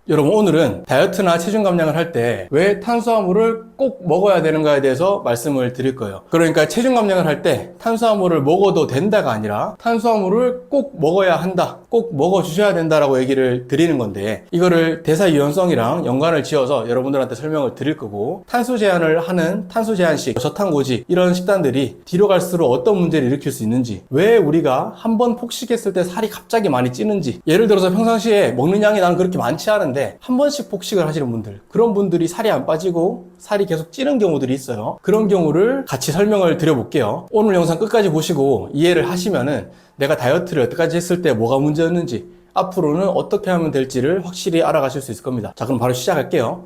여러분, 오늘은 다이어트나 체중 감량을 할 때 왜 탄수화물을 꼭 먹어야 되는가에 대해서 말씀을 드릴 거예요. 그러니까 체중 감량을 할 때 탄수화물을 먹어도 된다가 아니라 탄수화물을 꼭 먹어야 한다, 꼭 먹어주셔야 된다라고 얘기를 드리는 건데, 이거를 대사유연성이랑 연관을 지어서 여러분들한테 설명을 드릴 거고, 탄수 제한을 하는 탄수 제한식, 저탄고지 이런 식단들이 뒤로 갈수록 어떤 문제를 일으킬 수 있는지, 왜 우리가 한번 폭식했을 때 살이 갑자기 많이 찌는지, 예를 들어서 평상시에 먹는 양이 나는 그렇게 많지 않은데 한 번씩 폭식을 하시는 분들, 그런 분들이 살이 안 빠지고 살이 계속 찌는 경우들이 있어요. 그런 경우를 같이 설명을 드려볼게요. 오늘 영상 끝까지 보시고 이해를 하시면은 내가 다이어트를 여태까지 했을 때 뭐가 문제였는지, 앞으로는 어떻게 하면 될지를 확실히 알아가실 수 있을 겁니다. 자, 그럼 바로 시작할게요.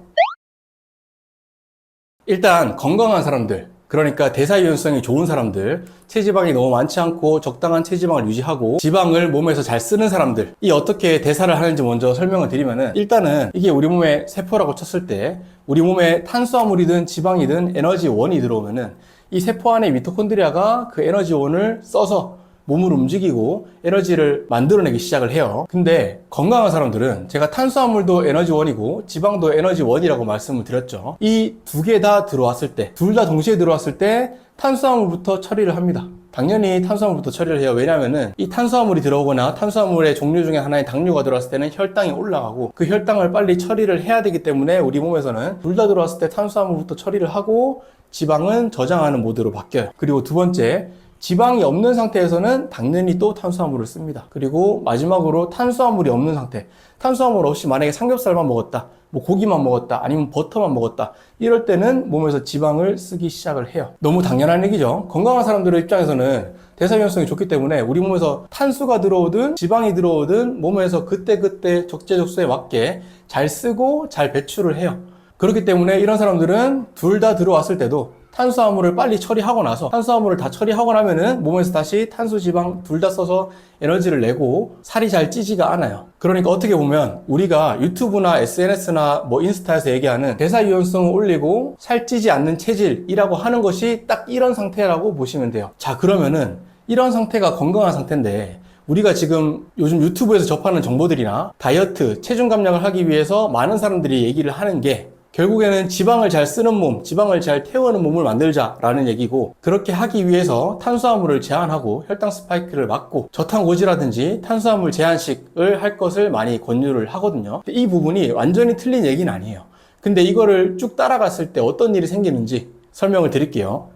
일단 건강한 사람들, 그러니까 대사유연성이 좋은 사람들, 체지방이 너무 많지 않고 적당한 체지방을 유지하고 지방을 몸에서 잘 쓰는 사람들, 이 어떻게 대사를 하는지 먼저 설명을 드리면은, 일단은 이게 우리 몸의 세포라고 쳤을 때 우리 몸에 탄수화물이든 지방이든 에너지원이 들어오면은 이 세포 안에 미토콘드리아가 그 에너지원을 써서 몸을 움직이고 에너지를 만들어내기 시작을 해요. 근데 건강한 사람들은 제가 탄수화물도 에너지원이고 지방도 에너지원이라고 말씀을 드렸죠. 이 두 개 다 들어왔을 때, 둘 다 동시에 들어왔을 때 탄수화물부터 처리를 합니다. 당연히 탄수화물부터 처리를 해요. 왜냐면은 이 탄수화물이 들어오거나 탄수화물의 종류 중에 하나인 당류가 들어왔을 때는 혈당이 올라가고, 그 혈당을 빨리 처리를 해야 되기 때문에 우리 몸에서는 둘 다 들어왔을 때 탄수화물부터 처리를 하고 지방은 저장하는 모드로 바뀌어요. 그리고 두 번째, 지방이 없는 상태에서는 당연히 또 탄수화물을 씁니다. 그리고 마지막으로 탄수화물이 없는 상태, 탄수화물 없이 만약에 삼겹살만 먹었다, 뭐 고기만 먹었다, 아니면 버터만 먹었다, 이럴 때는 몸에서 지방을 쓰기 시작을 해요. 너무 당연한 얘기죠. 건강한 사람들의 입장에서는 대사유연성이 좋기 때문에 우리 몸에서 탄수가 들어오든 지방이 들어오든 몸에서 그때그때 적재적소에 맞게 잘 쓰고 잘 배출을 해요. 그렇기 때문에 이런 사람들은 둘 다 들어왔을 때도 탄수화물을 빨리 처리하고 나서, 탄수화물을 다 처리하고 나면은 몸에서 다시 탄수, 지방 둘 다 써서 에너지를 내고 살이 잘 찌지가 않아요. 그러니까 어떻게 보면 우리가 유튜브나 SNS나 뭐 인스타에서 얘기하는 대사유연성을 올리고 살찌지 않는 체질이라고 하는 것이 딱 이런 상태라고 보시면 돼요. 자, 그러면은 이런 상태가 건강한 상태인데, 우리가 지금 요즘 유튜브에서 접하는 정보들이나 다이어트, 체중 감량을 하기 위해서 많은 사람들이 얘기를 하는 게 결국에는 지방을 잘 쓰는 몸, 지방을 잘 태우는 몸을 만들자라는 얘기고, 그렇게 하기 위해서 탄수화물을 제한하고 혈당 스파이크를 막고 저탄고지라든지 탄수화물 제한식을 할 것을 많이 권유를 하거든요. 이 부분이 완전히 틀린 얘기는 아니에요. 근데 이거를 쭉 따라갔을 때 어떤 일이 생기는지 설명을 드릴게요.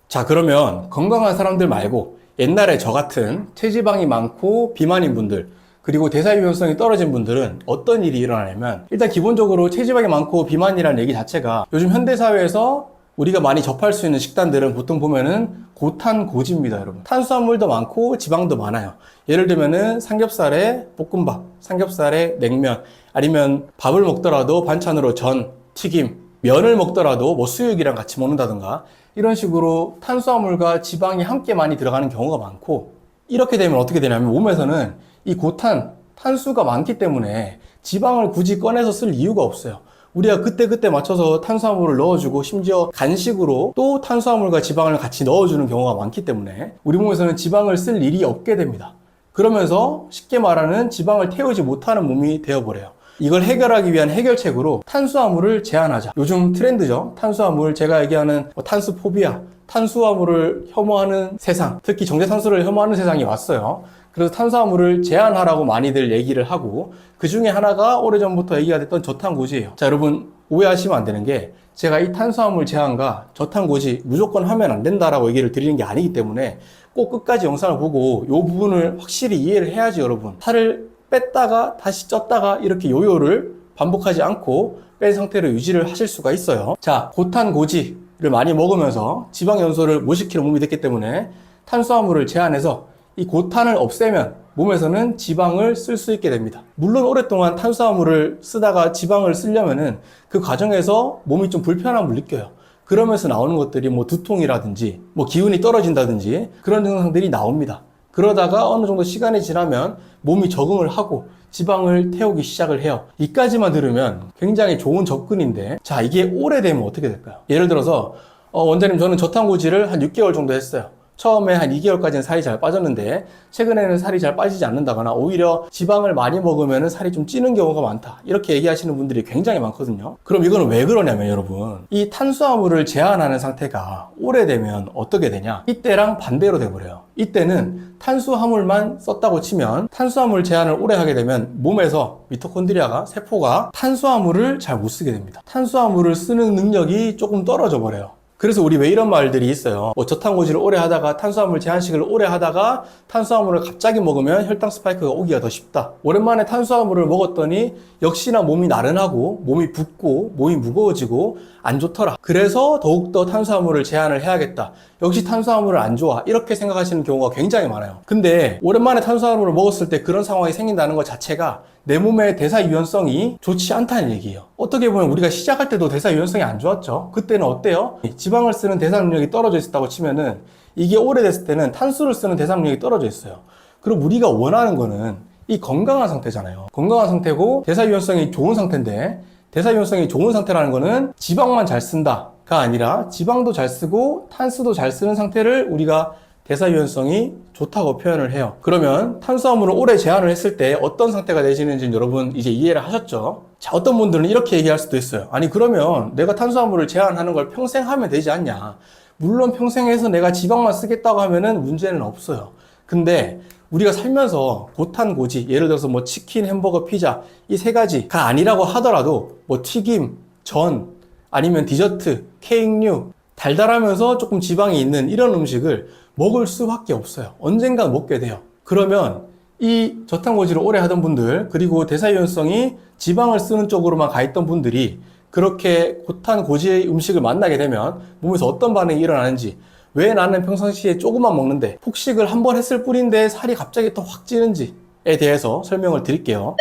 자, 그러면 건강한 사람들 말고 옛날에 저 같은 체지방이 많고 비만인 분들, 그리고 대사유연성이 떨어진 분들은 어떤 일이 일어나냐면, 일단 기본적으로 체지방이 많고 비만이라는 얘기 자체가 요즘 현대사회에서 우리가 많이 접할 수 있는 식단들은 보통 보면은 고탄고지입니다, 여러분. 탄수화물도 많고 지방도 많아요. 예를 들면은 삼겹살에 볶음밥, 삼겹살에 냉면, 아니면 밥을 먹더라도 반찬으로 전, 튀김, 면을 먹더라도 뭐 수육이랑 같이 먹는다든가, 이런 식으로 탄수화물과 지방이 함께 많이 들어가는 경우가 많고, 이렇게 되면 어떻게 되냐면 몸에서는 이 고탄, 탄수가 많기 때문에 지방을 굳이 꺼내서 쓸 이유가 없어요. 우리가 그때그때 맞춰서 탄수화물을 넣어주고, 심지어 간식으로 또 탄수화물과 지방을 같이 넣어주는 경우가 많기 때문에 우리 몸에서는 지방을 쓸 일이 없게 됩니다. 그러면서 쉽게 말하는 지방을 태우지 못하는 몸이 되어버려요. 이걸 해결하기 위한 해결책으로 탄수화물을 제한하자. 요즘 트렌드죠. 탄수화물, 제가 얘기하는 탄수포비아, 탄수화물을 혐오하는 세상, 특히 정제탄수를 혐오하는 세상이 왔어요. 그래서 탄수화물을 제한하라고 많이들 얘기를 하고, 그 중에 하나가 오래전부터 얘기가 됐던 저탄고지예요. 자, 여러분 오해하시면 안 되는 게, 제가 이 탄수화물 제한과 저탄고지 무조건 하면 안 된다라고 얘기를 드리는 게 아니기 때문에 꼭 끝까지 영상을 보고 이 부분을 확실히 이해를 해야지 여러분, 살을 뺐다가 다시 쪘다가 이렇게 요요를 반복하지 않고 뺀 상태로 유지를 하실 수가 있어요. 자, 고탄고지를 많이 먹으면서 지방 연소를 못 시키는 몸이 됐기 때문에 탄수화물을 제한해서 이 고탄을 없애면 몸에서는 지방을 쓸 수 있게 됩니다. 물론 오랫동안 탄수화물을 쓰다가 지방을 쓰려면은 그 과정에서 몸이 좀 불편함을 느껴요. 그러면서 나오는 것들이 뭐 두통이라든지 뭐 기운이 떨어진다든지 그런 증상들이 나옵니다. 그러다가 어느 정도 시간이 지나면 몸이 적응을 하고 지방을 태우기 시작을 해요. 이까지만 들으면 굉장히 좋은 접근인데, 자, 이게 오래되면 어떻게 될까요? 예를 들어서 원장님, 저는 저탄고지를 한 6개월 정도 했어요. 처음에 한 2개월까지는 살이 잘 빠졌는데 최근에는 살이 잘 빠지지 않는다거나 오히려 지방을 많이 먹으면 살이 좀 찌는 경우가 많다, 이렇게 얘기하시는 분들이 굉장히 많거든요. 그럼 이거는 왜 그러냐면 여러분, 이 탄수화물을 제한하는 상태가 오래되면 어떻게 되냐, 이때랑 반대로 돼버려요. 이때는 탄수화물만 썼다고 치면, 탄수화물 제한을 오래 하게 되면 몸에서 미토콘드리아가, 세포가 탄수화물을 잘 못 쓰게 됩니다. 탄수화물을 쓰는 능력이 조금 떨어져 버려요. 그래서 우리 왜 이런 말들이 있어요. 저탄고지를 오래 하다가 탄수화물 제한식을 오래 하다가 탄수화물을 갑자기 먹으면 혈당 스파이크가 오기가 더 쉽다. 오랜만에 탄수화물을 먹었더니 역시나 몸이 나른하고 몸이 붓고 몸이 무거워지고 안 좋더라. 그래서 더욱더 탄수화물을 제한을 해야겠다. 역시 탄수화물을 안 좋아. 이렇게 생각하시는 경우가 굉장히 많아요. 근데 오랜만에 탄수화물을 먹었을 때 그런 상황이 생긴다는 것 자체가 내 몸의 대사 유연성이 좋지 않다는 얘기예요. 어떻게 보면 우리가 시작할 때도 대사 유연성이 안 좋았죠. 그때는 어때요? 지방을 쓰는 대사 능력이 떨어져 있었다고 치면은 이게 오래됐을 때는 탄수를 쓰는 대사 능력이 떨어져 있어요. 그럼 우리가 원하는 거는 이 건강한 상태잖아요. 건강한 상태고 대사 유연성이 좋은 상태인데, 대사 유연성이 좋은 상태라는 거는 지방만 잘 쓴다가 아니라 지방도 잘 쓰고 탄수도 잘 쓰는 상태를 우리가 대사 유연성이 좋다고 표현을 해요. 그러면 탄수화물을 오래 제한을 했을 때 어떤 상태가 되시는지 여러분 이제 이해를 하셨죠? 자, 어떤 분들은 이렇게 얘기할 수도 있어요. 아니 그러면 내가 탄수화물을 제한하는 걸 평생 하면 되지 않냐? 물론 평생 해서 내가 지방만 쓰겠다고 하면은 문제는 없어요. 근데 우리가 살면서 고탄고지, 예를 들어서 뭐 치킨, 햄버거, 피자 이 세 가지가 아니라고 하더라도 뭐 튀김, 전, 아니면 디저트, 케이크류, 달달하면서 조금 지방이 있는 이런 음식을 먹을 수밖에 없어요. 언젠가 먹게 돼요. 그러면 이 저탄고지를 오래 하던 분들, 그리고 대사유연성이 지방을 쓰는 쪽으로만 가 있던 분들이 그렇게 고탄고지의 음식을 만나게 되면 몸에서 어떤 반응이 일어나는지, 왜 나는 평상시에 조금만 먹는데 폭식을 한 번 했을 뿐인데 살이 갑자기 또 확 찌는지에 대해서 설명을 드릴게요.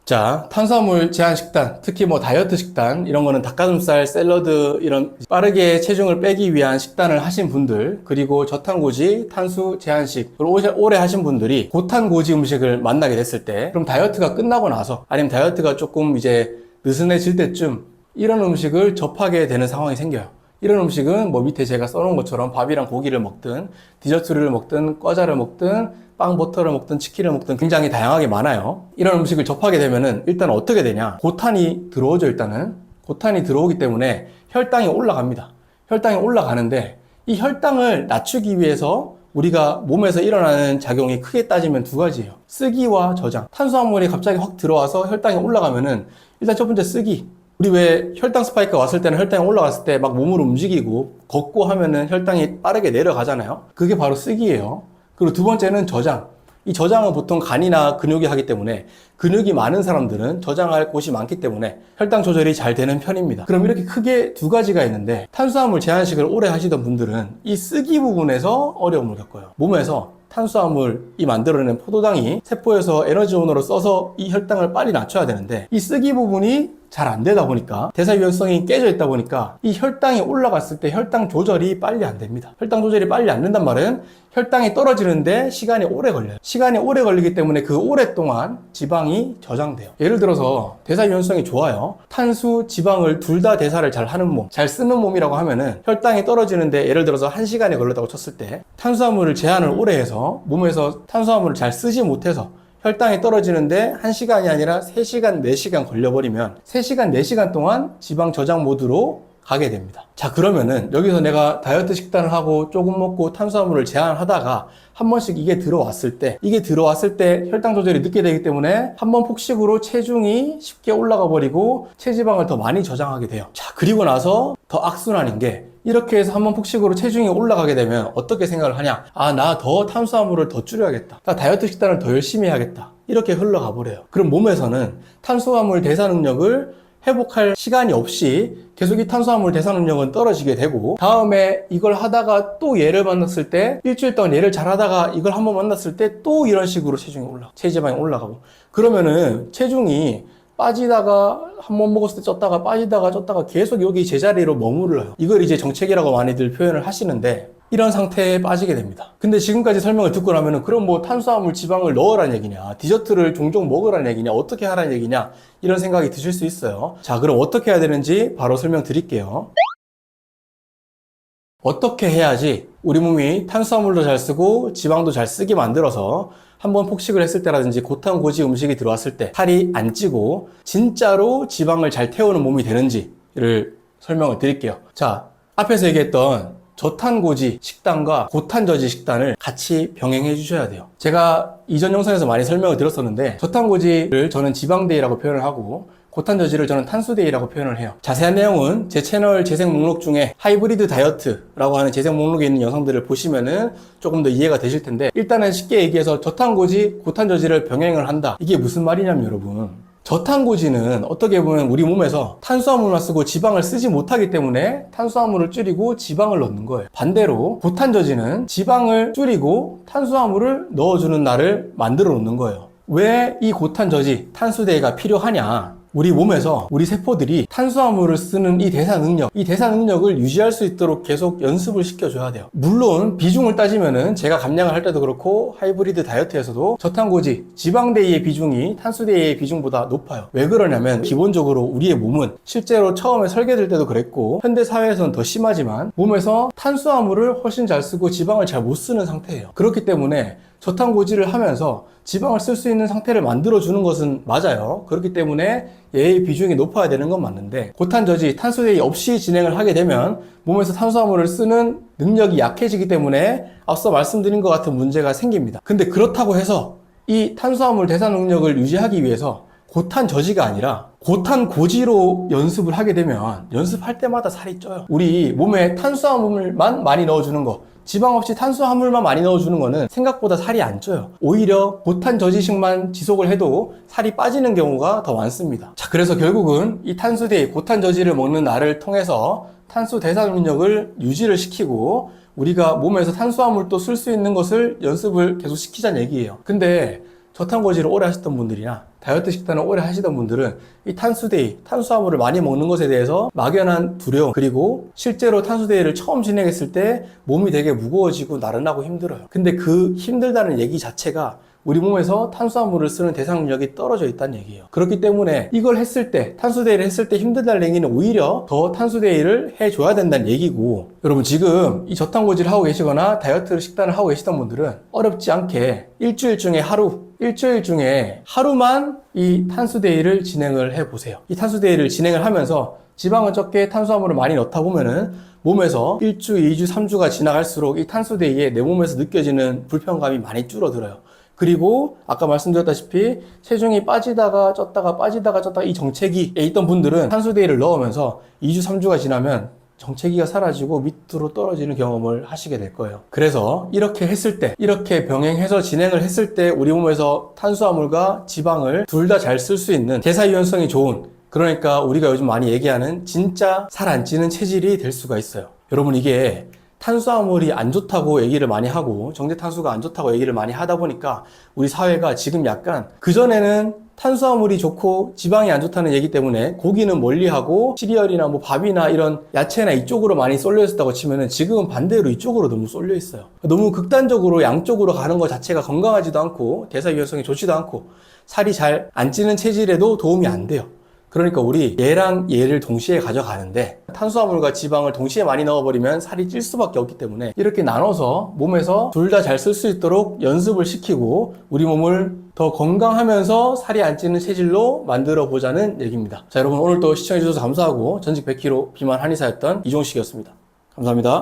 자, 탄수화물 제한 식단, 특히 뭐 다이어트 식단, 이런 거는 닭가슴살, 샐러드, 이런 빠르게 체중을 빼기 위한 식단을 하신 분들, 그리고 저탄고지, 탄수 제한식, 오래 하신 분들이 고탄고지 음식을 만나게 됐을 때, 그럼 다이어트가 끝나고 나서, 아니면 다이어트가 조금 이제 느슨해질 때쯤, 이런 음식을 접하게 되는 상황이 생겨요. 이런 음식은 뭐 밑에 제가 써놓은 것처럼 밥이랑 고기를 먹든, 디저트를 먹든, 과자를 먹든, 빵, 버터를 먹든 치킨을 먹든 굉장히 다양하게 많아요. 이런 음식을 접하게 되면은 일단 어떻게 되냐, 고탄이 들어오죠. 일단은 고탄이 들어오기 때문에 혈당이 올라갑니다. 혈당이 올라가는데 이 혈당을 낮추기 위해서 우리가 몸에서 일어나는 작용이 크게 따지면 두 가지예요. 쓰기와 저장. 탄수화물이 갑자기 확 들어와서 혈당이 올라가면은 일단 첫 번째 쓰기. 우리 왜 혈당 스파이크가 왔을 때는, 혈당이 올라갔을 때 막 몸을 움직이고 걷고 하면은 혈당이 빠르게 내려가잖아요. 그게 바로 쓰기예요. 그리고 두 번째는 저장. 이 저장은 보통 간이나 근육이 하기 때문에, 근육이 많은 사람들은 저장할 곳이 많기 때문에 혈당 조절이 잘 되는 편입니다. 그럼 이렇게 크게 두 가지가 있는데, 탄수화물 제한식을 오래 하시던 분들은 이 쓰기 부분에서 어려움을 겪어요. 몸에서 탄수화물이 만들어내는 포도당이 세포에서 에너지원으로 써서 이 혈당을 빨리 낮춰야 되는데, 이 쓰기 부분이 잘 안 되다 보니까, 대사 유연성이 깨져 있다 보니까 이 혈당이 올라갔을 때 혈당 조절이 빨리 안 됩니다. 혈당 조절이 빨리 안 된단 말은 혈당이 떨어지는데 시간이 오래 걸려요. 시간이 오래 걸리기 때문에 그 오랫동안 지방이 저장돼요. 예를 들어서 대사 유연성이 좋아요. 탄수, 지방을 둘 다 대사를 잘 하는 몸, 잘 쓰는 몸이라고 하면은 혈당이 떨어지는데 예를 들어서 1시간이 걸렸다고 쳤을 때, 탄수화물을 제한을 오래 해서 몸에서 탄수화물을 잘 쓰지 못해서 혈당이 떨어지는데 1시간이 아니라 3시간, 4시간 걸려버리면 3시간, 4시간 동안 지방 저장 모드로 가게 됩니다. 자, 그러면은 여기서 내가 다이어트 식단을 하고 조금 먹고 탄수화물을 제한하다가 한 번씩 이게 들어왔을 때 혈당 조절이 늦게 되기 때문에 한 번 폭식으로 체중이 쉽게 올라가 버리고 체지방을 더 많이 저장하게 돼요. 자, 그리고 나서 더 악순환인 게, 이렇게 해서 한번 폭식으로 체중이 올라가게 되면 어떻게 생각을 하냐, 아, 나 더 탄수화물을 더 줄여야겠다, 나 다이어트 식단을 더 열심히 해야겠다, 이렇게 흘러가 버려요. 그럼 몸에서는 탄수화물 대사 능력을 회복할 시간이 없이 계속 이 탄수화물 대사 능력은 떨어지게 되고, 다음에 이걸 하다가 또 얘를 만났을 때, 일주일 동안 얘를 잘 하다가 이걸 한번 만났을 때 또 이런 식으로 체중이 올라가고 체지방이 올라가고, 그러면은 체중이 빠지다가 한 번 먹었을 때 쪘다가 빠지다가 쪘다가 계속 여기 제자리로 머무르요. 이걸 이제 정체기라고 많이들 표현을 하시는데, 이런 상태에 빠지게 됩니다. 근데 지금까지 설명을 듣고 나면은 그럼 뭐 탄수화물 지방을 넣으라는 얘기냐, 디저트를 종종 먹으라는 얘기냐, 어떻게 하라는 얘기냐, 이런 생각이 드실 수 있어요. 자, 그럼 어떻게 해야 되는지 바로 설명드릴게요. 어떻게 해야지 우리 몸이 탄수화물도 잘 쓰고 지방도 잘 쓰게 만들어서 한번 폭식을 했을 때라든지 고탄고지 음식이 들어왔을 때 살이 안 찌고 진짜로 지방을 잘 태우는 몸이 되는지를 설명을 드릴게요. 자, 앞에서 얘기했던 저탄고지 식단과 고탄저지 식단을 같이 병행해 주셔야 돼요. 제가 이전 영상에서 많이 설명을 드렸었는데 저탄고지를 저는 지방데이라고 표현을 하고 고탄저지를 저는 탄수데이라고 표현을 해요. 자세한 내용은 제 채널 재생 목록 중에 하이브리드 다이어트라고 하는 재생 목록에 있는 영상들을 보시면은 조금 더 이해가 되실 텐데, 일단은 쉽게 얘기해서 저탄고지, 고탄저지를 병행을 한다. 이게 무슨 말이냐면 여러분, 저탄고지는 어떻게 보면 우리 몸에서 탄수화물만 쓰고 지방을 쓰지 못하기 때문에 탄수화물을 줄이고 지방을 넣는 거예요. 반대로 고탄저지는 지방을 줄이고 탄수화물을 넣어주는 날을 만들어 놓는 거예요. 왜 이 고탄저지, 탄수데이가 필요하냐? 우리 몸에서 우리 세포들이 탄수화물을 쓰는 이 대사 능력을 유지할 수 있도록 계속 연습을 시켜줘야 돼요. 물론 비중을 따지면은 제가 감량을 할 때도 그렇고 하이브리드 다이어트에서도 저탄고지, 지방데이의 비중이 탄수데이의 비중보다 높아요. 왜 그러냐면 기본적으로 우리의 몸은 실제로 처음에 설계될 때도 그랬고 현대사회에서는 더 심하지만 몸에서 탄수화물을 훨씬 잘 쓰고 지방을 잘 못 쓰는 상태예요. 그렇기 때문에 저탄고지를 하면서 지방을 쓸 수 있는 상태를 만들어주는 것은 맞아요. 그렇기 때문에 얘의 비중이 높아야 되는 건 맞는데, 고탄저지, 탄수데이 없이 진행을 하게 되면 몸에서 탄수화물을 쓰는 능력이 약해지기 때문에 앞서 말씀드린 것 같은 문제가 생깁니다. 근데 그렇다고 해서 이 탄수화물 대사 능력을 유지하기 위해서 고탄저지가 아니라 고탄고지로 연습을 하게 되면 연습할 때마다 살이 쪄요. 우리 몸에 탄수화물만 많이 넣어주는 거, 지방 없이 탄수화물만 많이 넣어주는 거는 생각보다 살이 안 쪄요. 오히려 고탄저지식만 지속을 해도 살이 빠지는 경우가 더 많습니다. 자, 그래서 결국은 이 탄수데이, 고탄저지를 먹는 날을 통해서 탄수 대사 능력을 유지를 시키고 우리가 몸에서 탄수화물도 쓸 수 있는 것을 연습을 계속 시키자는 얘기예요. 근데 저탄고지를 오래 하셨던 분들이나 다이어트 식단을 오래 하시던 분들은 이 탄수데이, 탄수화물을 많이 먹는 것에 대해서 막연한 두려움, 그리고 실제로 탄수데이를 처음 진행했을 때 몸이 되게 무거워지고 나른하고 힘들어요. 근데 그 힘들다는 얘기 자체가 우리 몸에서 탄수화물을 쓰는 대사 능력이 떨어져 있다는 얘기예요. 그렇기 때문에 이걸 했을 때, 탄수데이를 했을 때 힘들다는 얘기는 오히려 더 탄수데이를 해줘야 된다는 얘기고, 여러분 지금 이 저탄고지를 하고 계시거나 다이어트 식단을 하고 계시던 분들은 어렵지 않게 일주일 중에 하루만 이 탄수데이를 진행을 해보세요. 이 탄수데이를 진행을 하면서 지방은 적게 탄수화물을 많이 넣다 보면은 몸에서 1주, 2주, 3주가 지나갈수록 이 탄수데이에 내 몸에서 느껴지는 불편감이 많이 줄어들어요. 그리고 아까 말씀드렸다시피 체중이 빠지다가 쪘다가 이 정체기에 있던 분들은 탄수데이를 넣으면서 2주, 3주가 지나면 정체기가 사라지고 밑으로 떨어지는 경험을 하시게 될 거예요. 그래서 이렇게 했을 때, 이렇게 병행해서 진행을 했을 때 우리 몸에서 탄수화물과 지방을 둘 다 잘 쓸 수 있는 대사 유연성이 좋은, 그러니까 우리가 요즘 많이 얘기하는 진짜 살 안 찌는 체질이 될 수가 있어요. 여러분 이게 탄수화물이 안 좋다고 얘기를 많이 하고 정제탄수가 안 좋다고 얘기를 많이 하다 보니까 우리 사회가 지금 약간, 그전에는 탄수화물이 좋고 지방이 안 좋다는 얘기 때문에 고기는 멀리하고 시리얼이나 뭐 밥이나 이런 야채나 이쪽으로 많이 쏠려 있었다고 치면은 지금은 반대로 이쪽으로 너무 쏠려 있어요. 너무 극단적으로 양쪽으로 가는 것 자체가 건강하지도 않고 대사 유연성이 좋지도 않고 살이 잘 안 찌는 체질에도 도움이 안 돼요. 그러니까 우리 얘랑 얘를 동시에 가져가는데 탄수화물과 지방을 동시에 많이 넣어버리면 살이 찔 수밖에 없기 때문에 이렇게 나눠서 몸에서 둘 다 잘 쓸 수 있도록 연습을 시키고 우리 몸을 더 건강하면서 살이 안 찌는 체질로 만들어 보자는 얘기입니다. 자, 여러분 오늘도 시청해주셔서 감사하고 전직 100kg 비만 한의사였던 이종식이었습니다. 감사합니다.